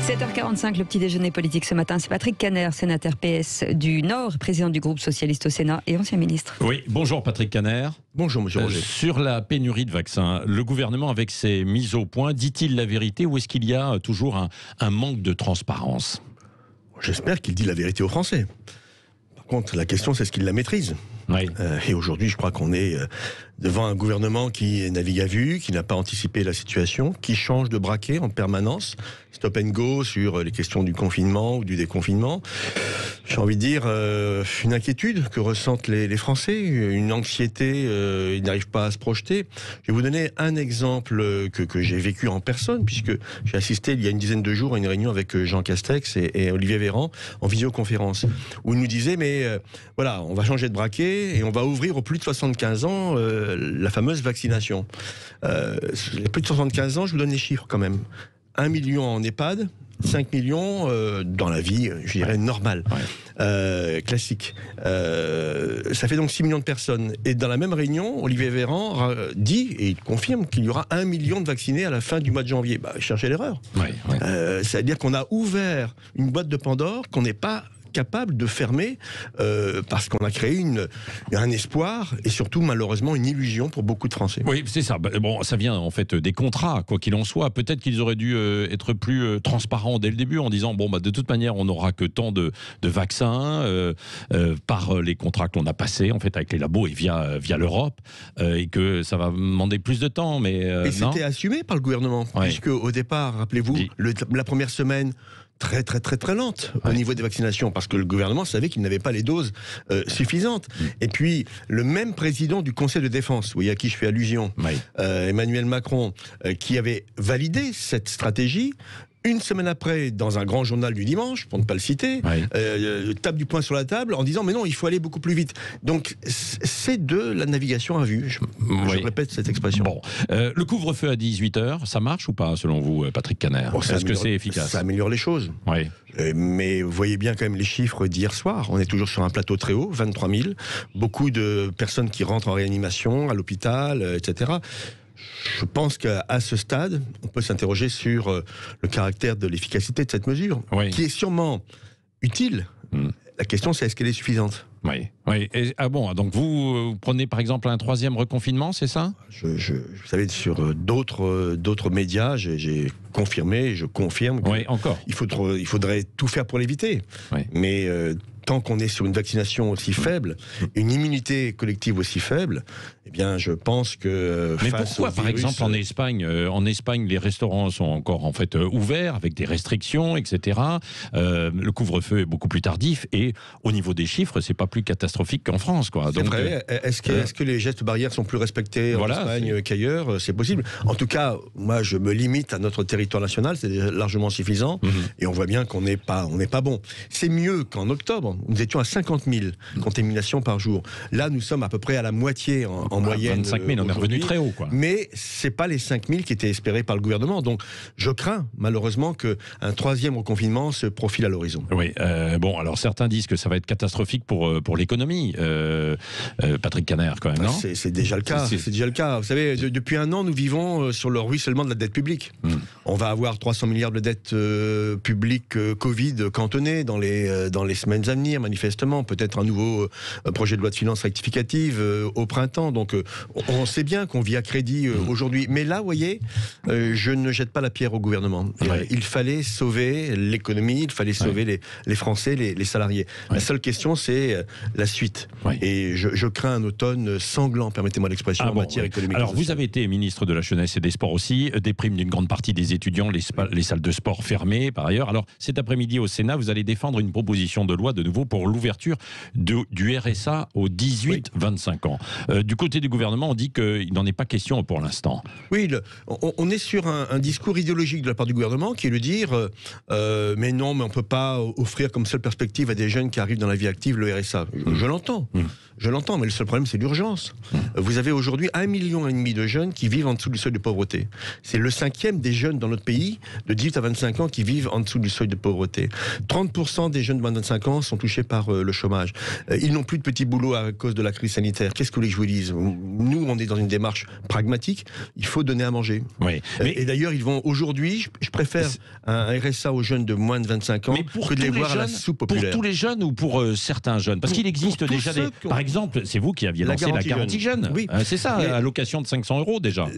7h45, le petit déjeuner politique ce matin. C'est Patrick Kanner, sénateur PS du Nord, président du groupe socialiste au Sénat et ancien ministre. Oui, bonjour Patrick Kanner. Bonjour monsieur Roger. Sur la pénurie de vaccins, le gouvernement avec ses mises au point, dit-il la vérité ou est-ce qu'il y a toujours un manque de transparence? J'espère qu'il dit la vérité aux Français. Par contre, la question c'est est-ce qu'il la maîtrise? Oui. Et aujourd'hui, je crois qu'on est devant un gouvernement qui navigue à vue, qui n'a pas anticipé la situation, qui change de braquet en permanence, stop and go sur les questions du confinement ou du déconfinement. J'ai envie de dire une inquiétude que ressentent les Français, une anxiété, ils n'arrivent pas à se projeter. Je vais vous donner un exemple que j'ai vécu en personne, puisque j'ai assisté il y a une dizaine de jours à une réunion avec Jean Castex et Olivier Véran en visioconférence, où ils nous disaient voilà, on va changer de braquet et on va ouvrir aux plus de 75 ans la fameuse vaccination. Les plus de 75 ans, je vous donne les chiffres quand même. 1 million en EHPAD, 5 millions dans la vie, je dirais, normale, classique. Ça fait donc 6 millions de personnes. Et dans la même réunion, Olivier Véran dit, et il confirme, qu'il y aura 1 million de vaccinés à la fin du mois de janvier. Cherchez l'erreur. C'est-à-dire qu'on a ouvert une boîte de Pandore qu'on n'est pas capable de fermer parce qu'on a créé un espoir et surtout malheureusement une illusion pour beaucoup de Français. Oui, c'est ça. Bon, ça vient en fait des contrats, quoi qu'il en soit. Peut-être qu'ils auraient dû être plus transparents dès le début en disant de toute manière on n'aura que tant de vaccins par les contrats que l'on a passés en fait avec les labos et via l'Europe et que ça va demander plus de temps. Mais c'était assumé par le gouvernement puisque au départ, rappelez-vous, la première semaine très lente au niveau des vaccinations parce que le gouvernement savait qu'il n'avait pas les doses suffisantes. Et puis le même président du Conseil de défense, vous voyez à qui je fais allusion, Emmanuel Macron, qui avait validé cette stratégie. Une semaine après, dans un grand journal du dimanche, pour ne pas le citer, tape du poing sur la table en disant mais non, il faut aller beaucoup plus vite. Donc c'est de la navigation à vue. Je répète cette expression. Bon, le couvre-feu à 18h, ça marche ou pas selon vous, Patrick Kanner? Est-ce que c'est efficace? Ça améliore les choses. Mais vous voyez bien quand même les chiffres d'hier soir. On est toujours sur un plateau très haut, 23 000. Beaucoup de personnes qui rentrent en réanimation, à l'hôpital, etc. Je pense qu'à ce stade, on peut s'interroger sur le caractère de l'efficacité de cette mesure, qui est sûrement utile. La question, c'est est-ce qu'elle est suffisante? Donc vous prenez par exemple un 3e reconfinement, c'est ça? Vous savez, sur d'autres médias, j'ai confirmé, je confirme qu'il faudrait tout faire pour l'éviter. Mais tant qu'on est sur une vaccination aussi faible, une immunité collective aussi faible, eh bien, je pense que mais pourquoi, par exemple, en Espagne, les restaurants sont encore en fait ouverts avec des restrictions, etc. Le couvre-feu est beaucoup plus tardif et au niveau des chiffres, c'est pas plus catastrophique qu'en France, quoi. C'est vrai. Est-ce que les gestes barrières sont plus respectés en Espagne qu'ailleurs? C'est possible. En tout cas, moi, je me limite à notre territoire national, c'est largement suffisant, et on voit bien qu'on n'est pas bon. C'est mieux qu'en octobre. Nous étions à 50 000 contaminations par jour. Là, nous sommes à peu près à la moitié en moyenne. 25 000, on est revenu très haut, quoi. Mais c'est pas les 5 000 qui étaient espérés par le gouvernement. Donc, je crains malheureusement qu'un 3e reconfinement se profile à l'horizon. Alors certains disent que ça va être catastrophique pour l'économie. Patrick Kanner, quand même, non? C'est déjà le cas. C'est déjà le cas. Vous savez, depuis un an, nous vivons sur le ruissellement de la dette publique. On va avoir 300 milliards de dettes publiques Covid cantonnées dans les semaines à venir. Manifestement, peut-être un nouveau projet de loi de finances rectificative au printemps. Donc, on sait bien qu'on vit à crédit aujourd'hui. Mais là, vous voyez, je ne jette pas la pierre au gouvernement. Il fallait sauver l'économie, il fallait sauver les Français, les salariés. La seule question, c'est la suite. Et je crains un automne sanglant, permettez-moi l'expression, en matière économique. Alors, vous avez été ministre de la Jeunesse et des Sports aussi, des primes d'une grande partie des étudiants, les salles de sport fermées, par ailleurs. Alors, cet après-midi au Sénat, vous allez défendre une proposition de loi de nouveau pour l'ouverture du RSA aux 18-25 ans. Du côté du gouvernement, on dit qu'il n'en est pas question pour l'instant. Oui, on est sur un discours idéologique de la part du gouvernement qui est de dire mais non, mais on ne peut pas offrir comme seule perspective à des jeunes qui arrivent dans la vie active le RSA. Je l'entends. Je l'entends, mais le seul problème, c'est l'urgence. Vous avez aujourd'hui 1,5 million de jeunes qui vivent en dessous du seuil de pauvreté. C'est le 5e des jeunes dans notre pays de 18 à 25 ans qui vivent en dessous du seuil de pauvreté. 30% des jeunes de 25 ans sont touchés par le chômage. Ils n'ont plus de petits boulots à cause de la crise sanitaire. Qu'est-ce que vous voulez que je vous dise? Nous, on est dans une démarche pragmatique. Il faut donner à manger. Oui. Et d'ailleurs, ils vont aujourd'hui, je préfère un RSA aux jeunes de moins de 25 ans que de les voir à la soupe populaire. Pour tous les jeunes ou pour certains jeunes? Parce qu'il existe déjà par exemple, c'est vous qui aviez lancé la garantie jeune. Oui. C'est ça, allocation de 500 € déjà.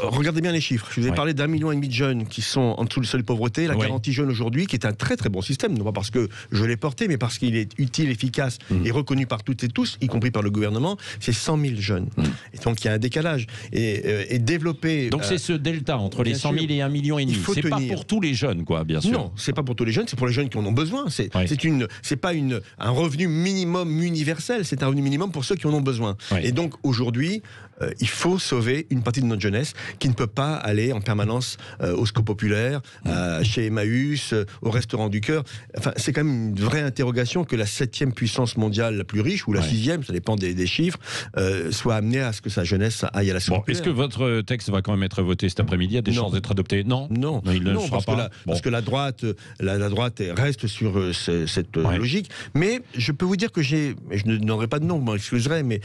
Regardez bien les chiffres. Je vous ai parlé d'1,5 million de jeunes qui sont en dessous du seuil de pauvreté. La garantie jeune aujourd'hui, qui est un très très bon système, non pas parce que je l'ai porté, mais parce qu'il est utile, efficace et reconnu par toutes et tous, y compris par le gouvernement, c'est 100 000 jeunes. Et donc il y a un décalage. Et développer... Donc c'est ce delta entre les 100 000 et 1,5 million. C'est pas pour tous les jeunes, quoi, bien sûr. Non, c'est pas pour tous les jeunes, c'est pour les jeunes qui en ont besoin. C'est pas un revenu minimum universel, c'est un revenu minimum pour ceux qui en ont besoin. Et donc aujourd'hui, il faut sauver une partie de notre jeunesse qui ne peut pas aller en permanence au Secours populaire, chez Emmaüs, au restaurant du cœur. Enfin, c'est quand même une vraie interrogation que la 7e puissance mondiale la plus riche, ou la 6e, ça dépend des chiffres, soit amenée à ce que sa jeunesse aille à la Secours populaire. Est-ce que votre texte va quand même être voté cet après-midi? Il y a des chances d'être adopté? Non, il ne sera pas. Parce que la droite reste sur cette logique. Mais je peux vous dire que je n'aurai pas de nom, vous m'excuserez, mais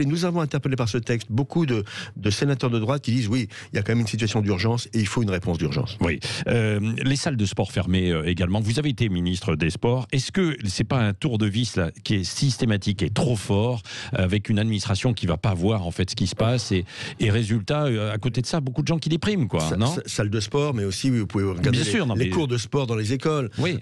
nous avons interpellé par ce texte beaucoup de sénateurs de droite qui disent oui, il y a quand même une situation d'urgence et il faut une réponse d'urgence. Oui. Les salles de sport fermées également. Vous avez été ministre des Sports. Est-ce que c'est pas un tour de vis là qui est systématique et trop fort, avec une administration qui va pas voir en fait ce qui se passe et résultat, à côté de ça, beaucoup de gens qui dépriment, quoi, non? Salle de sport, mais aussi vous pouvez regarder les cours de sport dans les écoles. Oui.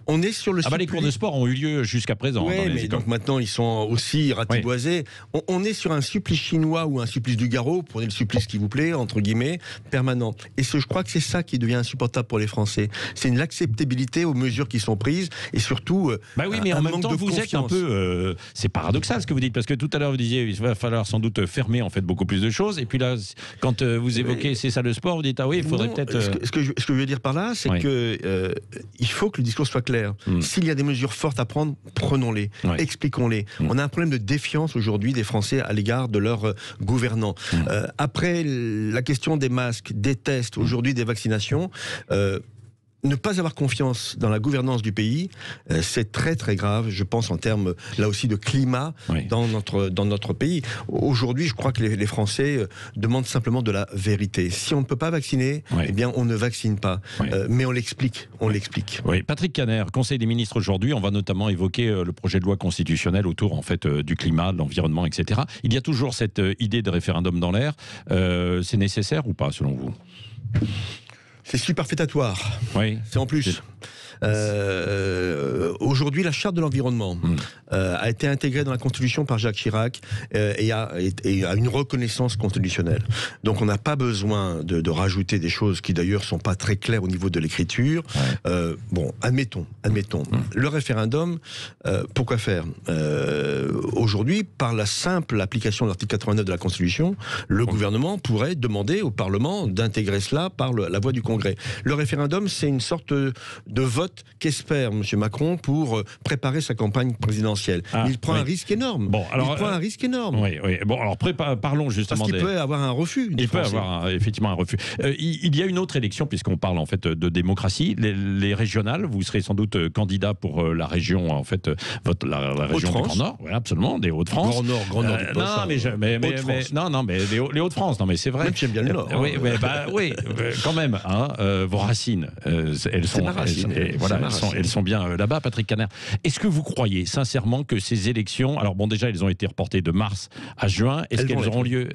On est sur le les cours de sport ont eu lieu jusqu'à présent. Oui, dans les mais écoles. donc maintenant ils sont aussi ratiboisés. On est sur un supplice chinois ou un supplice du garrot, prenez le supplice qui vous plaît, entre guillemets, permanent. Et je crois que c'est ça qui devient insupportable pour les Français. C'est une acceptabilité aux mesures qui sont prises et surtout oui, mais en même temps vous êtes un peu c'est paradoxal ce que vous dites, parce que tout à l'heure vous disiez il va falloir sans doute fermer en fait beaucoup plus de choses, et puis là quand vous évoquez ces salles de sport, vous dites il faudrait peut-être ce que je veux dire par là, c'est que il faut que le discours soit clair. S'il y a des mesures fortes à prendre, prenons-les, expliquons-les. On a un problème de défiance aujourd'hui des Français à l'égard de leurs gouvernants. Après la question des masques, des tests, aujourd'hui des vaccinations, ne pas avoir confiance dans la gouvernance du pays, c'est très très grave, je pense, en termes là aussi de climat dans notre pays. Aujourd'hui, je crois que les Français demandent simplement de la vérité. Si on ne peut pas vacciner, eh bien on ne vaccine pas. Mais on l'explique, Oui, Patrick Kanner, Conseil des ministres aujourd'hui, on va notamment évoquer le projet de loi constitutionnelle autour en fait du climat, de l'environnement, etc. Il y a toujours cette idée de référendum dans l'air. C'est nécessaire ou pas, selon vous? C'est superfétatoire. C'est en plus. Aujourd'hui, la charte de l'environnement a été intégrée dans la Constitution par Jacques Chirac et a une reconnaissance constitutionnelle. Donc on n'a pas besoin de rajouter des choses qui d'ailleurs sont pas très claires au niveau de l'écriture. Admettons. Le référendum, pourquoi faire? Aujourd'hui, par la simple application de l'article 89 de la Constitution, le gouvernement pourrait demander au Parlement d'intégrer cela par la voie du Congrès. Le référendum, c'est une sorte de vote qu'espère M. Macron pour préparer sa campagne présidentielle. Il prend un risque énorme. Parlons justement. Parce qu'il peut avoir un refus. Il peut avoir effectivement un refus. Il y a une autre élection, puisqu'on parle en fait de démocratie, les régionales. Vous serez sans doute candidat pour la région en fait, la région du Grand Nord, absolument, des Hauts-de-France. Grand Nord. Mais les Hauts-de-France. Non, mais c'est vrai. Même j'aime bien le Nord. Quand même. Vos racines, elles sont bien là-bas, Patrick Kanner. Est-ce que vous croyez sincèrement que ces élections, alors bon, déjà elles ont été reportées de mars à juin, est-ce qu'elles auront lieu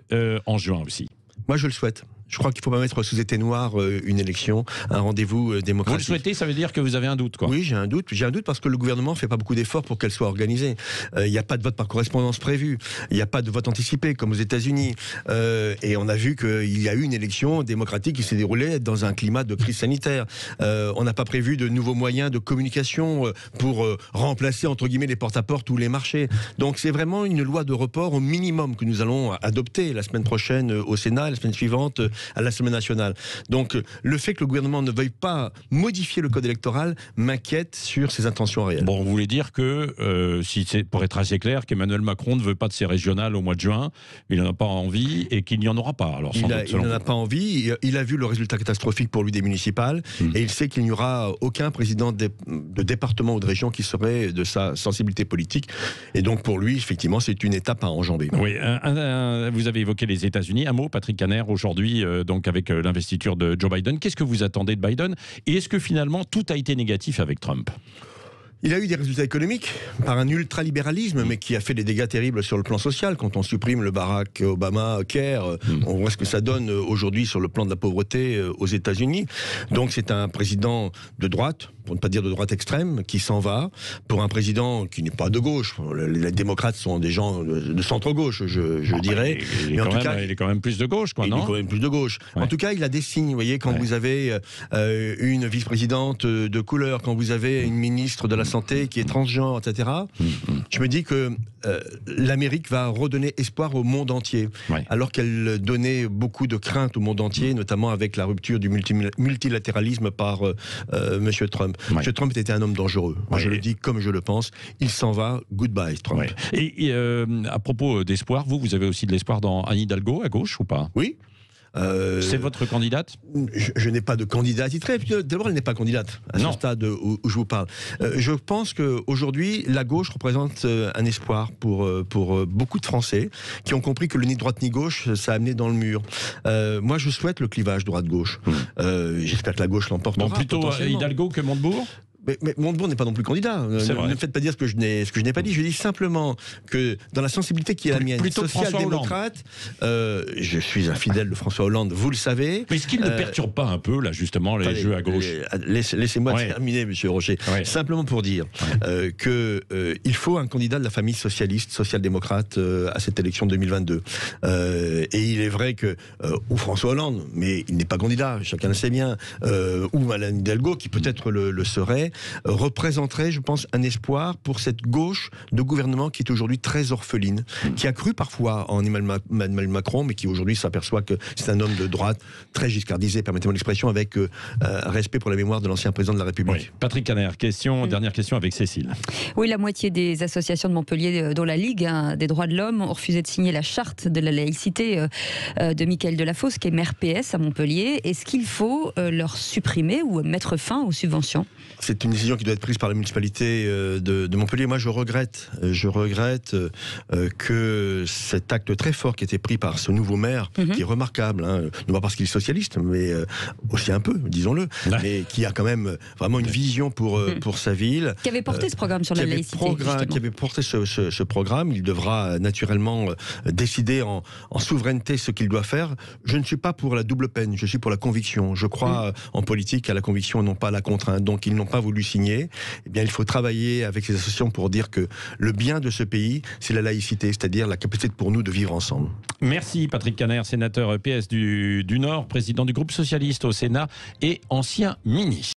en juin aussi? Moi je le souhaite. Je crois qu'il ne faut pas mettre sous été noir une élection, un rendez-vous démocratique. Vous le souhaitez, ça veut dire que vous avez un doute, quoi. Oui, j'ai un doute. J'ai un doute parce que le gouvernement ne fait pas beaucoup d'efforts pour qu'elle soit organisée. Il n'y a pas de vote par correspondance prévu. Il n'y a pas de vote anticipé, comme aux États-Unis. Et on a vu qu'il y a eu une élection démocratique qui s'est déroulée dans un climat de crise sanitaire. On n'a pas prévu de nouveaux moyens de communication pour remplacer, entre guillemets, les porte-à-porte ou les marchés. Donc c'est vraiment une loi de report au minimum que nous allons adopter la semaine prochaine au Sénat, la semaine suivante à l'Assemblée nationale. Donc le fait que le gouvernement ne veuille pas modifier le code électoral m'inquiète sur ses intentions réelles. Bon, vous voulez dire que, si c'est pour être assez clair, qu'Emmanuel Macron ne veut pas de ces régionales au mois de juin, il n'en a pas envie et qu'il n'y en aura pas. Alors, il n'en a pas envie. Il a vu le résultat catastrophique pour lui des municipales et il sait qu'il n'y aura aucun président de département ou de région qui serait de sa sensibilité politique. Et donc pour lui, effectivement, c'est une étape à enjamber. Oui, vous avez évoqué les États-Unis. Un mot, Patrick Kanner, aujourd'hui, donc avec l'investiture de Joe Biden. Qu'est-ce que vous attendez de Biden? Et est-ce que finalement tout a été négatif avec Trump? Il a eu des résultats économiques par un ultralibéralisme, mais qui a fait des dégâts terribles sur le plan social. Quand on supprime le Barack Obama Care, on voit ce que ça donne aujourd'hui sur le plan de la pauvreté aux États-Unis. Donc c'est un président de droite, pour ne pas dire de droite extrême, qui s'en va pour un président qui n'est pas de gauche. Les démocrates sont des gens de centre-gauche, je dirais. Il est quand même plus de gauche, quoi, non? Il est quand même plus de gauche. Ouais. En tout cas, il a des signes. Vous voyez, quand vous avez une vice-présidente de couleur, quand vous avez une ministre de la Santé qui est transgenre, etc., je me dis que l'Amérique va redonner espoir au monde entier, alors qu'elle donnait beaucoup de craintes au monde entier, notamment avec la rupture du multilatéralisme par M. Trump. M. Trump était un homme dangereux. Moi, je le dis comme je le pense. Il s'en va. Goodbye, Trump. Et à propos d'espoir, vous avez aussi de l'espoir dans Anne Hidalgo, à gauche, ou pas? Oui. C'est votre candidate? Je n'ai pas de candidat attitré. D'abord, elle n'est pas candidate à ce stade où je vous parle. Je pense qu'aujourd'hui, la gauche représente un espoir pour beaucoup de Français qui ont compris que le ni droite ni gauche, ça a amené dans le mur. Moi, je souhaite le clivage droite-gauche. J'espère que la gauche l'emportera. Bon, plutôt Hidalgo que Montebourg? Mais Montebourg n'est pas non plus candidat. Ne me faites pas dire ce que je n'ai pas dit. Je dis simplement que dans la sensibilité qui est la mienne, social-démocrate, je suis un fidèle de François Hollande, vous le savez. Mais est-ce qu'il ne perturbe pas un peu, là, justement, les jeux à gauche? Laissez-moi terminer, Monsieur Rocher. Simplement pour dire qu'il faut un candidat de la famille socialiste, social-démocrate à cette élection 2022. Et il est vrai que, ou François Hollande, mais il n'est pas candidat, chacun le sait bien, ou Anne Hidalgo, qui peut-être le serait, représenterait, je pense, un espoir pour cette gauche de gouvernement qui est aujourd'hui très orpheline, qui a cru parfois en Emmanuel Macron, mais qui aujourd'hui s'aperçoit que c'est un homme de droite, très giscardisé, permettez-moi l'expression, avec respect pour la mémoire de l'ancien président de la République. Patrick Kanner, dernière question avec Cécile. Oui, la moitié des associations de Montpellier, dont la Ligue des droits de l'homme, ont refusé de signer la charte de la laïcité de Mickaël Delafosse, qui est maire PS à Montpellier. Est-ce qu'il faut leur supprimer ou mettre fin aux subventions? C'est une décision qui doit être prise par la municipalité de Montpellier. Moi, je regrette que cet acte très fort qui a été pris par ce nouveau maire, qui est remarquable, non pas parce qu'il est socialiste, mais aussi un peu, disons-le, mais qui a quand même vraiment une vision pour sa ville. Qui avait porté ce programme sur la laïcité. Qui avait porté ce programme. Il devra naturellement décider en souveraineté ce qu'il doit faire. Je ne suis pas pour la double peine, je suis pour la conviction. Je crois en politique à la conviction et non pas à la contrainte. Donc ils n'ont pas voulu signer. Eh bien, il faut travailler avec ces associations pour dire que le bien de ce pays, c'est la laïcité, c'est-à-dire la capacité pour nous de vivre ensemble. Merci Patrick Kanner, sénateur PS du Nord, président du groupe socialiste au Sénat et ancien ministre.